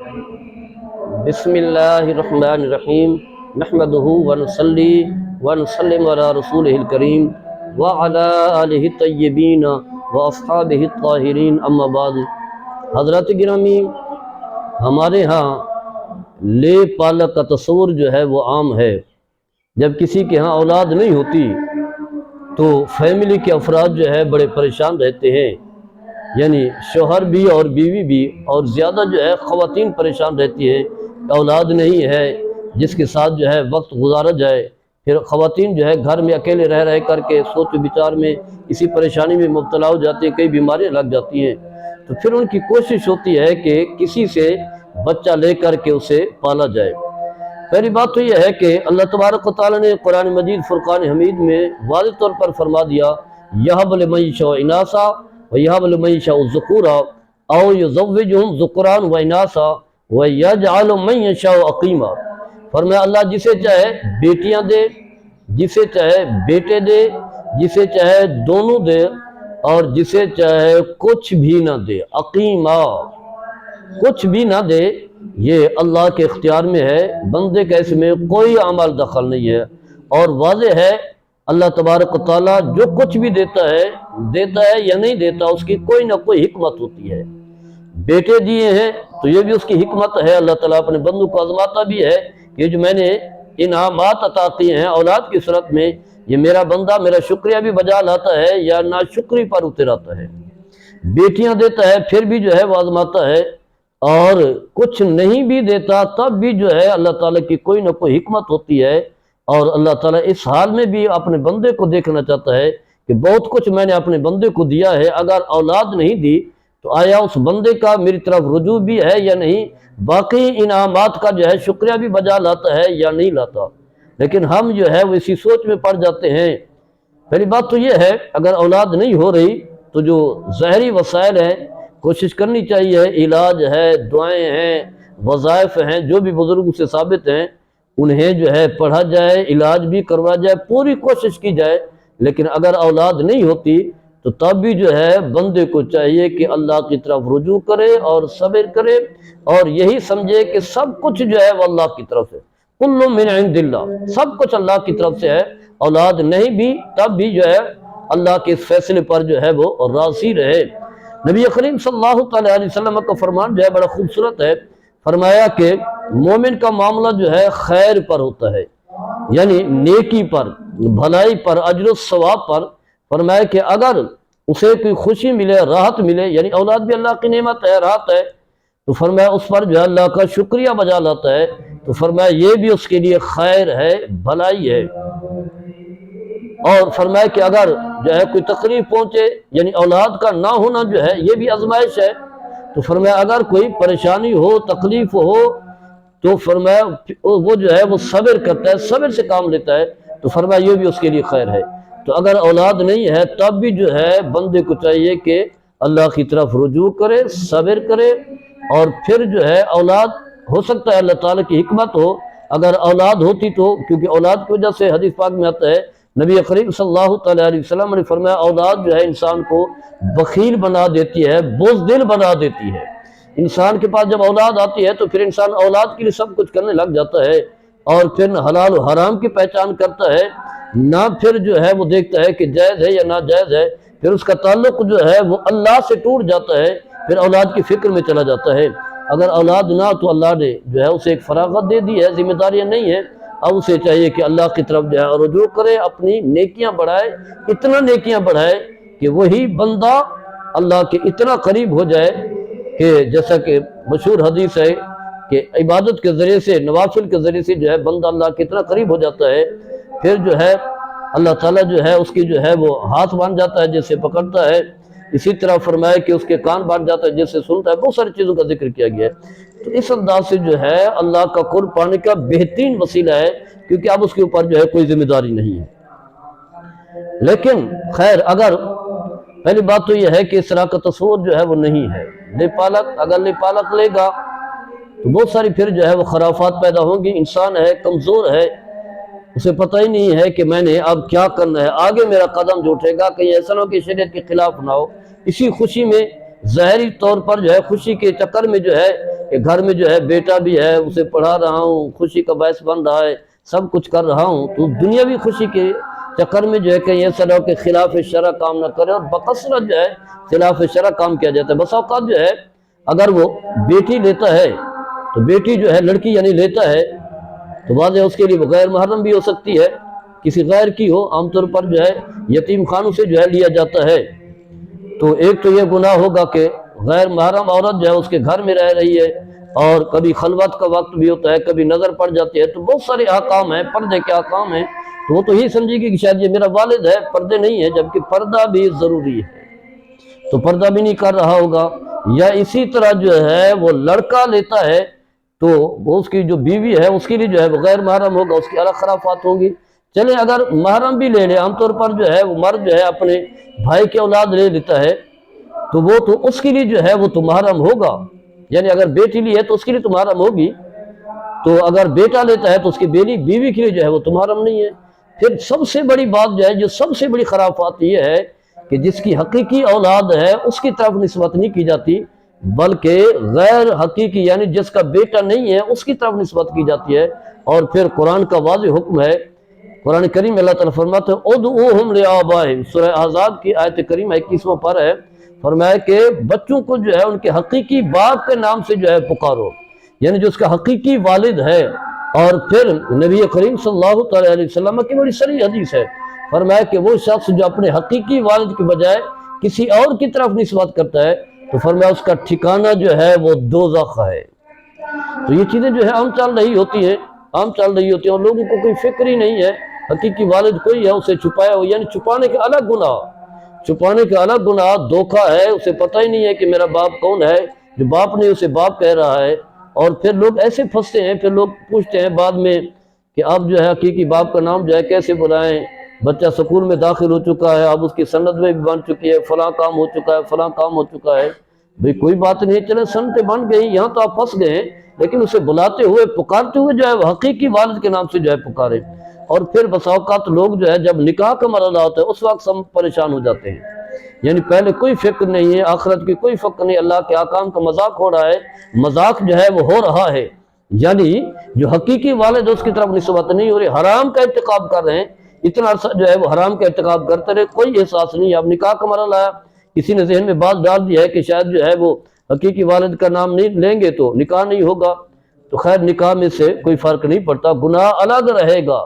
بسم اللہ الرحمن الرحیم نحمدہ ونصلی ونسلم علی رسولہ الکریم وعلی آلہ الطیبین واصحابہ الطاہرین اما بعد۔ حضرات گرامی، ہمارے ہاں لے پالک کا تصور جو ہے وہ عام ہے۔ جب کسی کے ہاں اولاد نہیں ہوتی تو فیملی کے افراد جو ہے بڑے پریشان رہتے ہیں، یعنی شوہر بھی اور بیوی بھی، اور زیادہ جو ہے خواتین پریشان رہتی ہیں۔ اولاد نہیں ہے جس کے ساتھ جو ہے وقت گزارا جائے، پھر خواتین جو ہے گھر میں اکیلے رہ کر کے سوچ و بچار میں اسی پریشانی میں مبتلا ہو جاتی ہیں، کئی بیماریاں لگ جاتی ہیں، تو پھر ان کی کوشش ہوتی ہے کہ کسی سے بچہ لے کر کے اسے پالا جائے۔ پہلی بات تو یہ ہے کہ اللہ تبارک و تعالیٰ نے قرآن مجید فرقان حمید میں واضح طور پر فرما دیا، یہب لمن یشاء اناثا ویہب لمن یشاء الذکورا او یزوجہم ذکران و اناثا ویجعل من یشاء عقیما۔ فرمایا اللہ جسے چاہے بیٹیاں دے، جسے چاہے بیٹے دے، جسے چاہے دونوں دے، اور جسے چاہے کچھ بھی نہ دے، عقیما، کچھ بھی نہ دے، یہ اللہ کے اختیار میں ہے، بندے کا اس میں کوئی عمل دخل نہیں ہے۔ اور واضح ہے اللہ تبارک و تعالیٰ جو کچھ بھی دیتا ہے یا نہیں دیتا، اس کی کوئی نہ کوئی حکمت ہوتی ہے۔ بیٹے دیے ہیں تو یہ بھی اس کی حکمت ہے، اللہ تعالیٰ اپنے بندوں کو آزماتا بھی ہے کہ جو میں نے انعامات عطا کیے ہیں اولاد کی صورت میں، یہ میرا بندہ میرا شکریہ بھی بجا لاتا ہے یا ناشکری پر اتر آتا ہے۔ بیٹیاں دیتا ہے پھر بھی جو ہے وہ آزماتا ہے، اور کچھ نہیں بھی دیتا تب بھی جو ہے اللہ تعالیٰ کی کوئی نہ کوئی حکمت ہوتی ہے، اور اللہ تعالیٰ اس حال میں بھی اپنے بندے کو دیکھنا چاہتا ہے کہ بہت کچھ میں نے اپنے بندے کو دیا ہے، اگر اولاد نہیں دی تو آیا اس بندے کا میری طرف رجوع بھی ہے یا نہیں، باقی انعامات کا جو ہے شکریہ بھی بجا لاتا ہے یا نہیں لاتا۔ لیکن ہم جو ہے وہ اسی سوچ میں پڑ جاتے ہیں۔ پہلی بات تو یہ ہے اگر اولاد نہیں ہو رہی تو جو ظاہری وسائل ہیں کوشش کرنی چاہیے، علاج ہے، دعائیں ہیں، وظائف ہیں جو بھی بزرگوں سے ثابت ہیں، انہیں جو ہے پڑھا جائے، علاج بھی کروا جائے، پوری کوشش کی جائے۔ لیکن اگر اولاد نہیں ہوتی تو تب بھی جو ہے بندے کو چاہیے کہ اللہ کی طرف رجوع کرے اور صبر کرے، اور یہی سمجھے کہ سب کچھ جو ہے وہ اللہ کی طرف ہے، کل من عند اللہ، سب کچھ اللہ کی طرف سے ہے۔ اولاد نہیں بھی تب بھی جو ہے اللہ کے اس فیصلے پر جو ہے وہ راضی رہے۔ نبی کریم صلی اللہ تعالیٰ علیہ وسلم کا فرمان جو ہے بڑا خوبصورت ہے، فرمایا کہ مومن کا معاملہ جو ہے خیر پر ہوتا ہے، یعنی نیکی پر، بھلائی پر، اجر و ثواب پر۔ فرمایا کہ اگر اسے کوئی خوشی ملے، راحت ملے، یعنی اولاد بھی اللہ کی نعمت ہے، راحت ہے، تو فرمایا اس پر جو ہے اللہ کا شکریہ بجا لاتا ہے، تو فرمایا یہ بھی اس کے لیے خیر ہے، بھلائی ہے۔ اور فرمایا کہ اگر جو ہے کوئی تکلیف پہنچے، یعنی اولاد کا نہ ہونا جو ہے یہ بھی آزمائش ہے، تو فرمایا اگر کوئی پریشانی ہو، تکلیف ہو، تو فرمایا وہ جو ہے وہ صبر کرتا ہے، صبر سے کام لیتا ہے، تو فرمایا یہ بھی اس کے لیے خیر ہے۔ تو اگر اولاد نہیں ہے تب بھی جو ہے بندے کو چاہیے کہ اللہ کی طرف رجوع کرے، صبر کرے، اور پھر جو ہے اولاد ہو سکتا ہے اللہ تعالیٰ کی حکمت ہو، اگر اولاد ہوتی تو، کیونکہ اولاد کی وجہ سے حدیث پاک میں آتا ہے، نبی کریم صلی اللہ تعالیٰ علیہ وسلم نے فرمایا اولاد جو ہے انسان کو بخیل بنا دیتی ہے، بزدل بنا دیتی ہے۔ انسان کے پاس جب اولاد آتی ہے تو پھر انسان اولاد کے لیے سب کچھ کرنے لگ جاتا ہے، اور پھر نہ حلال و حرام کی پہچان کرتا ہے، نہ پھر جو ہے وہ دیکھتا ہے کہ جائز ہے یا ناجائز ہے، پھر اس کا تعلق جو ہے وہ اللہ سے ٹوٹ جاتا ہے، پھر اولاد کی فکر میں چلا جاتا ہے۔ اگر اولاد نہ تو اللہ نے جو ہے اسے ایک فراغت دے دی ہے، ذمہ داریاں نہیں ہیں، اب اسے چاہیے کہ اللہ کی طرف جو ہے رجوع کرے، اپنی نیکیاں بڑھائے، اتنا نیکیاں بڑھائے کہ وہی بندہ اللہ کے اتنا قریب ہو جائے کہ جیسا کہ مشہور حدیث ہے کہ عبادت کے ذریعے سے، نوافل کے ذریعے سے جو ہے بندہ اللہ کے اتنا قریب ہو جاتا ہے، پھر جو ہے اللہ تعالیٰ جو ہے اس کی جو ہے وہ ہاتھ باندھ جاتا ہے جیسے پکڑتا ہے، اسی طرح فرمایا کہ اس کے کان باندھ جاتا ہے جیسے سنتا ہے، بہت ساری چیزوں کا ذکر کیا گیا ہے۔ تو اس انداز سے جو ہے اللہ کا قرب پانے کا بہترین وسیلہ ہے، کیونکہ اب اس کے اوپر جو ہے کوئی ذمہ داری نہیں ہے۔ لیکن خیر اگر پہلی بات تو یہ ہے کہ اس طرح کا تصور جو ہے وہ نہیں ہے۔ لے پالک اگر لے پالک لے گا تو بہت ساری پھر جو ہے وہ خرافات پیدا ہوں گی۔ انسان ہے، کمزور ہے، اسے پتہ ہی نہیں ہے کہ میں نے اب کیا کرنا ہے، آگے میرا قدم جو اٹھے گا کہیں ایسا نہ ہو کہ شریعت کے خلاف نہ ہو، اسی خوشی میں ظاہری طور پر جو ہے خوشی کے چکر میں جو ہے کہ گھر میں جو ہے بیٹا بھی ہے، اسے پڑھا رہا ہوں، خوشی کا باعث بن رہا ہے، سب کچھ کر رہا ہوں، تو دنیاوی خوشی کے چکر میں جو ہے کہیں ایسا نہ ہو کہ خلاف شرع کام نہ کرے، اور بکثرت جو ہے خلاف شرع کام کیا جاتا ہے۔ بس اوقات جو ہے اگر وہ بیٹی لیتا ہے تو بیٹی جو ہے لڑکی یعنی لیتا ہے تو واضح اس کے لیے وہ غیر محرم بھی ہو سکتی ہے، کسی غیر کی ہو، عام طور پر جو ہے یتیم خانوں سے جو ہے لیا جاتا ہے، تو ایک تو یہ گناہ ہوگا کہ غیر محرم عورت جو ہے اس کے گھر میں رہ رہی ہے، اور کبھی خلوت کا وقت بھی ہوتا ہے، کبھی نظر پڑ جاتی ہے، تو بہت سارے احکام ہیں، پردے کے احکام ہیں، تو وہ تو یہی سمجھے گی کہ شاید یہ میرا والد ہے، پردے نہیں ہے، جبکہ پردہ بھی ضروری ہے، تو پردہ بھی نہیں کر رہا ہوگا۔ یا اسی طرح جو ہے وہ لڑکا لیتا ہے تو وہ اس کی جو بیوی ہے اس کے لیے جو ہے وہ غیر محرم ہوگا، اس کی الگ خرافات ہوں گی۔ چلے اگر محرم بھی لے لے، عام طور پر جو ہے وہ مرد جو ہے اپنے بھائی کی اولاد لے لیتا ہے تو وہ تو اس کے لیے جو ہے وہ تو محرم ہوگا، یعنی اگر بیٹی لی ہے تو اس کے لیے تو محرم ہوگی، تو اگر بیٹا لیتا ہے تو اس کی بیوی کے لیے جو ہے وہ تو محرم نہیں ہے۔ پھر سب سے بڑی بات جو ہے، جو سب سے بڑی خرافات یہ ہے کہ جس کی حقیقی اولاد ہے اس کی طرف نسبت نہیں کی جاتی، بلکہ غیر حقیقی یعنی جس کا بیٹا نہیں ہے اس کی طرف نسبت کی جاتی ہے۔ اور پھر قرآن کا واضح حکم ہے، قرآن کریم میں اللہ تعالیٰ فرماتا ہے ادعوہم لآبائہم، سورہ احزاب کی آیت کریمہ 21واں پارہ ہے، فرمایا کہ بچوں کو جو ہے ان کے حقیقی باپ کے نام سے جو ہے پکارو، یعنی جو اس کا حقیقی والد ہے۔ اور پھر نبی کریم صلی اللہ تعالیٰ علیہ وسلم کی بڑی صریح حدیث ہے، فرمایا کہ وہ شخص جو اپنے حقیقی والد کے بجائے کسی اور کی طرف نسبت کرتا ہے تو فرمایا اس کا ٹھکانہ جو ہے وہ دوزخ ہے۔ تو یہ چیزیں جو ہے عام چل رہی ہوتی ہیں، اور لوگوں کو کوئی فکر ہی نہیں ہے، حقیقی والد کوئی ہے اسے چھپایا ہو، یعنی چھپانے کا الگ گناہ دھوکہ ہے، اسے پتہ ہی نہیں ہے کہ میرا باپ کون ہے، جو باپ نہیں اسے باپ کہہ رہا ہے۔ اور پھر لوگ ایسے پھنستے ہیں، پھر لوگ پوچھتے ہیں بعد میں کہ اب جو ہے حقیقی باپ کا نام جو ہے کیسے بلائیں، بچہ سکول میں داخل ہو چکا ہے، اب اس کی سند میں بھی بن چکی ہے، فلاں کام ہو چکا ہے، بھئی کوئی بات نہیں، چلے سنتیں بن گئی، یہاں تو آپ پھنس گئے ہیں، لیکن اسے بلاتے ہوئے پکارتے ہوئے جو ہے وہ حقیقی والد کے نام سے جو ہے پکارے۔ اور پھر بس اوقات لوگ جو ہے جب نکاح کا مرحلہ ہوتا ہے اس وقت سب پریشان ہو جاتے ہیں، یعنی پہلے کوئی فکر نہیں ہے، آخرت کی کوئی فکر نہیں، اللہ کے احکام کا مذاق ہو رہا ہے، مذاق جو ہے وہ ہو رہا ہے، یعنی جو حقیقی والد اس کی طرف نسبت نہیں ہو رہی، حرام کا ارتکاب کر رہے ہیں، اتنا عرصہ جو ہے وہ حرام کا ارتکاب کرتے رہے، کوئی احساس نہیں ہے۔ اب نکاح کا مرحلہ آیا، کسی نے ذہن میں بات ڈال دی ہے کہ شاید جو ہے وہ حقیقی والد کا نام نہیں لیں گے تو نکاح نہیں ہوگا، تو خیر نکاح میں سے کوئی فرق نہیں پڑتا، گناہ الگ رہے گا،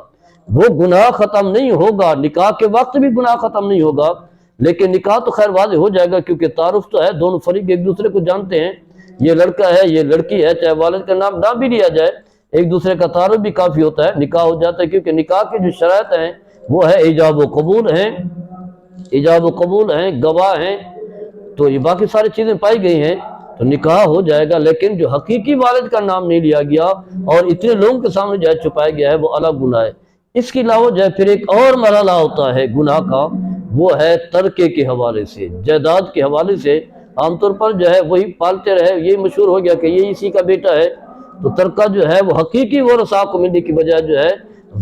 وہ گناہ ختم نہیں ہوگا، نکاح کے وقت بھی گناہ ختم نہیں ہوگا، لیکن نکاح تو خیر واضح ہو جائے گا، کیونکہ تعارف تو ہے، دونوں فریق ایک دوسرے کو جانتے ہیں، یہ لڑکا ہے یہ لڑکی ہے، چاہے والد کا نام نہ بھی لیا جائے، ایک دوسرے کا تعارف بھی کافی ہوتا ہے، نکاح ہو جاتا ہے، کیونکہ نکاح کی جو شرائط ہیں وہ ہے ایجاب و قبول ہیں، گواہ ہیں، تو یہ باقی ساری چیزیں پائی گئی ہیں تو نکاح ہو جائے گا، لیکن جو حقیقی والد کا نام نہیں لیا گیا اور اتنے لوگوں کے سامنے جو ہے چھپایا گیا ہے وہ الگ گناہ ہے۔ اس کے علاوہ جو ہے پھر ایک اور مرحلہ ہوتا ہے گناہ کا، وہ ہے ترکے کے حوالے سے، جائیداد کے حوالے سے، عام طور پر جو ہے وہی پالتے رہے، یہی مشہور ہو گیا کہ یہ اسی کا بیٹا ہے، تو ترکہ جو ہے وہ حقیقی ورثاء کو ملنے کی بجائے جو ہے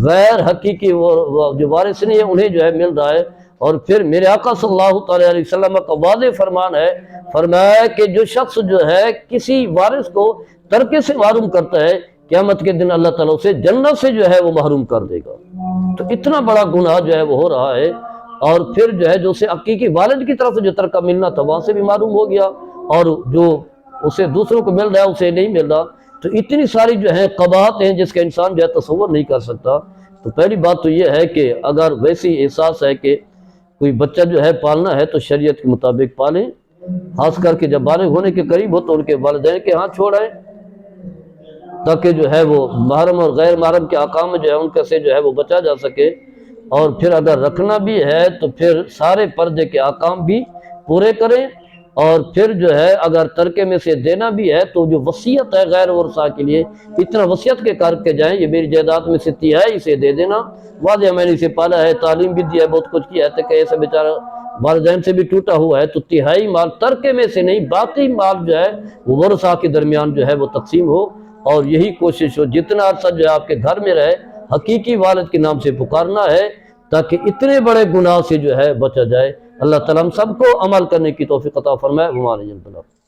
غیر حقیقی جو وارث نہیں ہے انہیں جو ہے مل رہا ہے۔ اور پھر میرے آقا صلی اللہ تعالیٰ علیہ وسلم کا واضح فرمان ہے، فرمایا کہ جو شخص جو ہے کسی وارث کو ترکے سے محروم کرتا ہے، قیامت کے دن اللہ تعالیٰ اسے جنت سے جو ہے وہ محروم کر دے گا۔ تو اتنا بڑا گناہ جو ہے وہ ہو رہا ہے، اور پھر جو ہے جو اسے حقیقی والد کی طرف سے جو ترکہ ملنا تھا وہاں سے بھی محروم ہو گیا، اور جو اسے دوسروں کو مل رہا ہے اسے نہیں مل رہا، تو اتنی ساری جو ہے قباحت ہیں جس کا انسان جو ہے تصور نہیں کر سکتا۔ تو پہلی بات تو یہ ہے کہ اگر ویسی احساس ہے کہ کوئی بچہ جو ہے پالنا ہے تو شریعت کے مطابق پالیں، خاص کر کے جب بالغ ہونے کے قریب ہو تو ان کے والدین کے ہاتھ چھوڑائیں، تاکہ جو ہے وہ محرم اور غیر محرم کے احکام جو ہے ان کا سے جو ہے وہ بچا جا سکے۔ اور پھر اگر رکھنا بھی ہے تو پھر سارے پردے کے احکام بھی پورے کریں، اور پھر جو ہے اگر ترکے میں سے دینا بھی ہے تو جو وصیت ہے غیر ورثاء کے لیے اتنا وصیت کے کر کے جائیں، یہ میری جائیداد میں سے تہائی سے دے دینا، واضح میں نے اسے پالا ہے، تعلیم بھی دیا ہے، بہت کچھ کیا ہے، کہ ایسا بیچارہ والدین سے بھی ٹوٹا ہوا ہے، تو تہائی مال ترکے میں سے نہیں، باقی مال جو ہے وہ ورثاء کے درمیان جو ہے وہ تقسیم ہو، اور یہی کوشش ہو جتنا عرصہ جو ہے آپ کے گھر میں رہے حقیقی والد کے نام سے پکارنا ہے، تاکہ اتنے بڑے گناہ سے جو ہے بچا جائے۔ اللہ تعالیٰ ہم سب کو عمل کرنے کی توفیق عطا فرمائے۔ ہمارے